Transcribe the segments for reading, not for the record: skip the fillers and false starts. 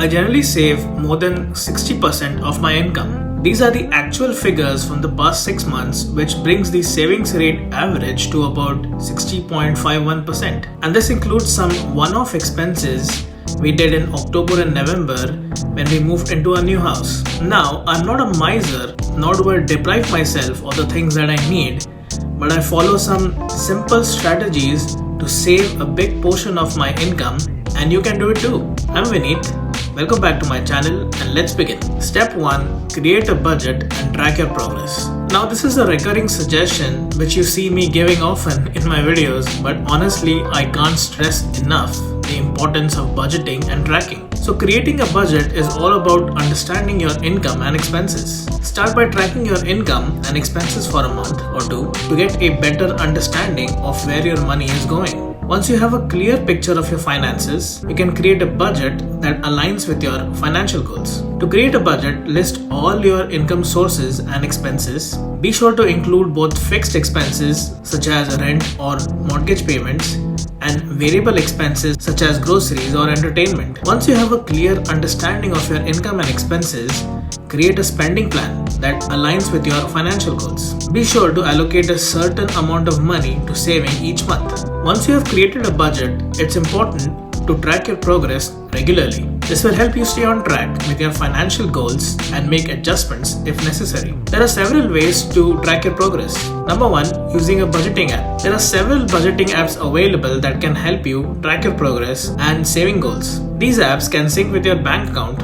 I generally save more than 60% of my income. These are the actual figures from the past 6 months, which brings the savings rate average to about 60.51%. And this includes some one-off expenses we did in October and November when we moved into a new house. Now, I'm not a miser, nor do I deprive myself of the things that I need, but I follow some simple strategies to save a big portion of my income, and you can do it too. I'm Vineet. Welcome back to my channel, and let's begin. Step 1. Create a budget and track your progress. Now, this is a recurring suggestion which you see me giving often in my videos, but honestly, I can't stress enough the importance of budgeting and tracking. So creating a budget is all about understanding your income and expenses. Start by tracking your income and expenses for a month or two to get a better understanding of where your money is going. Once you have a clear picture of your finances, you can create a budget that aligns with your financial goals. To create a budget, list all your income sources and expenses. Be sure to include both fixed expenses such as rent or mortgage payments and variable expenses such as groceries or entertainment. Once you have a clear understanding of your income and expenses, create a spending plan that aligns with your financial goals. Be sure to allocate a certain amount of money to saving each month. Once you have created a budget, it's important to track your progress regularly. This will help you stay on track with your financial goals and make adjustments if necessary. There are several ways to track your progress. Number 1, using a budgeting app. There are several budgeting apps available that can help you track your progress and saving goals. These apps can sync with your bank account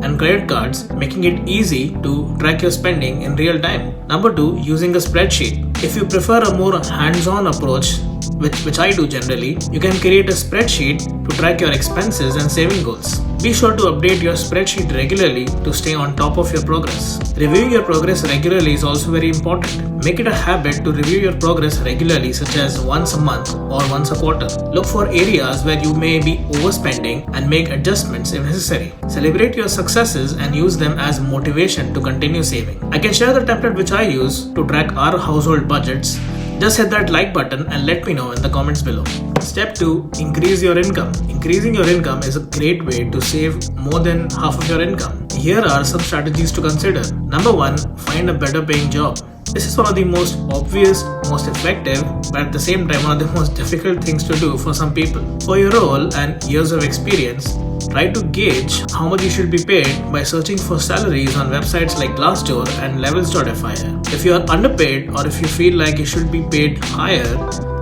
and credit cards, making it easy to track your spending in real time. Number 2, using a spreadsheet. If you prefer a more hands-on approach, which I do generally, you can create a spreadsheet to track your expenses and saving goals. Be sure to update your spreadsheet regularly to stay on top of your progress. Reviewing your progress regularly is also very important. Make it a habit to review your progress regularly, such as once a month or once a quarter. Look for areas where you may be overspending and make adjustments if necessary. Celebrate your successes and use them as motivation to continue saving. I can share the template which I use to track our household budgets. Just hit that like button and let me know in the comments below. Step 2. Increase your income. Increasing your income is a great way to save more than half of your income. Here are some strategies to consider. Number 1. Find a better paying job. This is one of the most obvious, most effective, but at the same time one of the most difficult things to do for some people. For your role and years of experience, try to gauge how much you should be paid by searching for salaries on websites like Glassdoor and levels.fr. If you are underpaid or if you feel like you should be paid higher,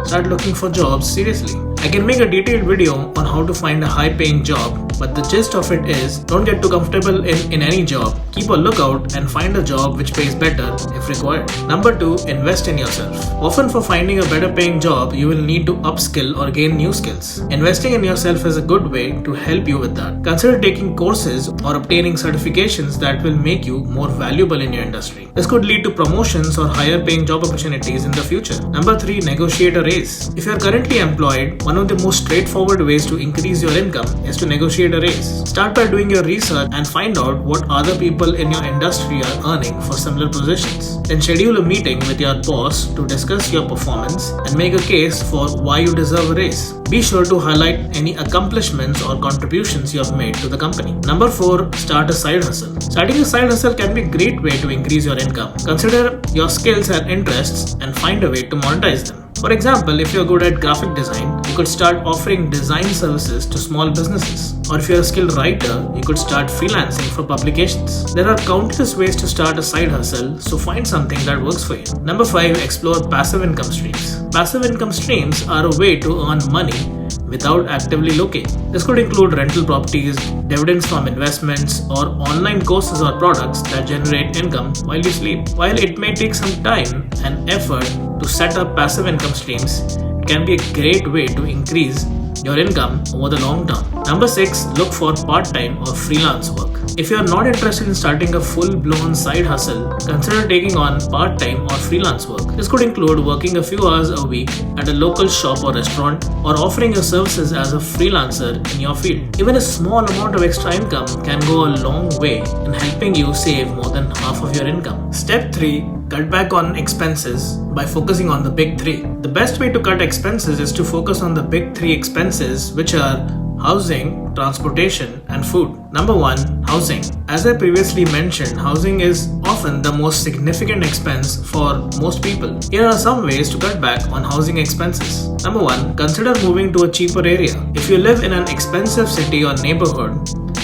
start looking for jobs seriously. I can make a detailed video on how to find a high paying job, but the gist of it is, don't get too comfortable in any job. Keep a lookout and find a job which pays better if required. Number 2, invest in yourself. Often for finding a better paying job, you will need to upskill or gain new skills. Investing in yourself is a good way to help you with that. Consider taking courses or obtaining certifications that will make you more valuable in your industry. This could lead to promotions or higher paying job opportunities in the future. Number 3, negotiate a raise. If you are currently employed, one of the most straightforward ways to increase your income is to negotiate a raise. Start by doing your research and find out what other people in your industry are earning for similar positions. Then schedule a meeting with your boss to discuss your performance and make a case for why you deserve a raise. Be sure to highlight any accomplishments or contributions you have made to the company. Number 4, start a side hustle. Starting a side hustle can be a great way to increase your income. Consider your skills and interests and find a way to monetize them. For example, if you're good at graphic design, you could start offering design services to small businesses. Or if you're a skilled writer, you could start freelancing for publications. There are countless ways to start a side hustle, so find something that works for you. Number 5, explore passive income streams. Passive income streams are a way to earn money without actively looking. This could include rental properties, dividends from investments, or online courses or products that generate income while you sleep. While it may take some time and effort to set up passive income streams, it can be a great way to increase your income over the long term. Number 6, look for part-time or freelance work. If you are not interested in starting a full-blown side hustle, consider taking on part-time or freelance work. This could include working a few hours a week at a local shop or restaurant, or offering your services as a freelancer in your field. Even a small amount of extra income can go a long way in helping you save more than half of your income. Step 3, cut back on expenses by focusing on the big 3. The best way to cut expenses is to focus on the big 3 expenses, which are housing, transportation, and food. Number 1. Housing. As I previously mentioned, housing is often the most significant expense for most people. Here are some ways to cut back on housing expenses. Number 1. Consider moving to a cheaper area. If you live in an expensive city or neighborhood,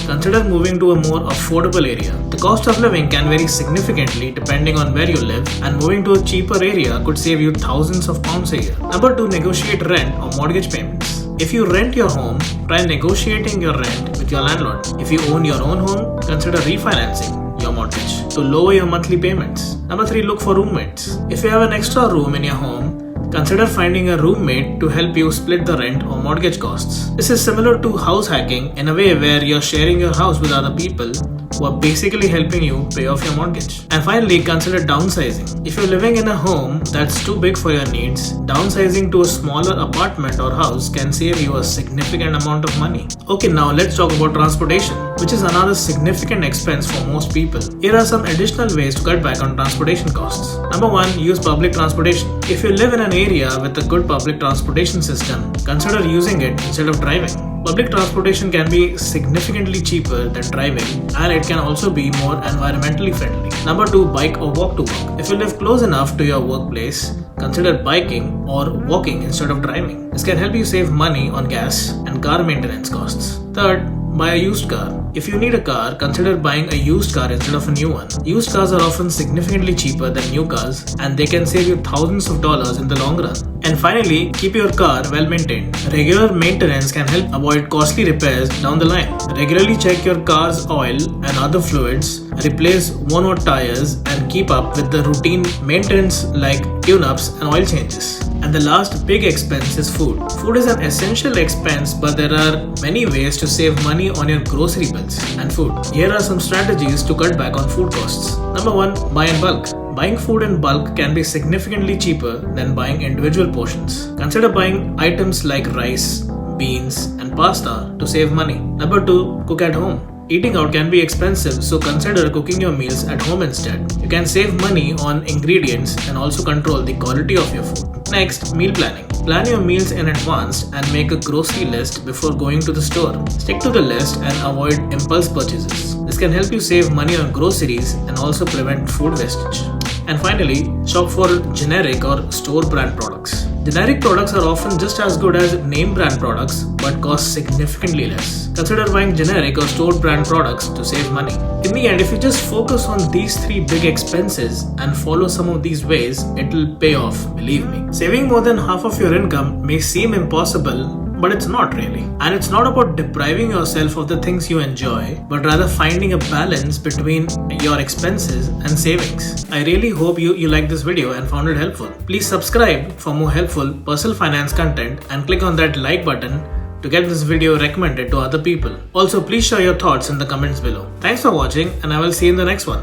consider moving to a more affordable area. The cost of living can vary significantly depending on where you live, and moving to a cheaper area could save you thousands of pounds a year. Number 2. Negotiate rent or mortgage payments. If you rent your home, try negotiating your rent with your landlord. If you own your own home, consider refinancing your mortgage to lower your monthly payments. Number 3. Look for roommates. If you have an extra room in your home, consider finding a roommate to help you split the rent or mortgage costs. This is similar to house hacking in a way where you're sharing your house with other people who are basically helping you pay off your mortgage. And finally, consider downsizing. If you're living in a home that's too big for your needs, downsizing to a smaller apartment or house can save you a significant amount of money. Okay, now let's talk about transportation, which is another significant expense for most people. Here are some additional ways to cut back on transportation costs. Number 1. Use public transportation. If you live in an area with a good public transportation system, consider using it instead of driving. Public transportation can be significantly cheaper than driving, and it can also be more environmentally friendly. Number 2. Bike or walk to work. If you live close enough to your workplace, consider biking or walking instead of driving. This can help you save money on gas and car maintenance costs. Third, buy a used car. If you need a car, consider buying a used car instead of a new one. Used cars are often significantly cheaper than new cars, and they can save you thousands of dollars in the long run. And finally, keep your car well maintained. Regular maintenance can help avoid costly repairs down the line. Regularly check your car's oil and other fluids, replace worn-out tires, and keep up with the routine maintenance like tune-ups and oil changes. And the last big expense is food. Food is an essential expense, but there are many ways to save money on your grocery bills and food. Here are some strategies to cut back on food costs. Number 1. Buy in bulk. Buying food in bulk can be significantly cheaper than buying individual portions. Consider buying items like rice, beans, and pasta to save money. Number 2. Cook at home. Eating out can be expensive, so consider cooking your meals at home instead. You can save money on ingredients and also control the quality of your food. Next, meal planning. Plan your meals in advance and make a grocery list before going to the store. Stick to the list and avoid impulse purchases. This can help you save money on groceries and also prevent food wastage. And finally, shop for generic or store brand products. Generic products are often just as good as name brand products but cost significantly less. Consider buying generic or store brand products to save money. In the end, if you just focus on these 3 big expenses and follow some of these ways, it will pay off, believe me. Saving more than half of your income may seem impossible, but it's not really. And it's not about depriving yourself of the things you enjoy, but rather finding a balance between your expenses and savings. I really hope you liked this video and found it helpful. Please subscribe for more helpful personal finance content and click on that like button to get this video recommended to other people. Also, please share your thoughts in the comments below. Thanks for watching, and I will see you in the next one.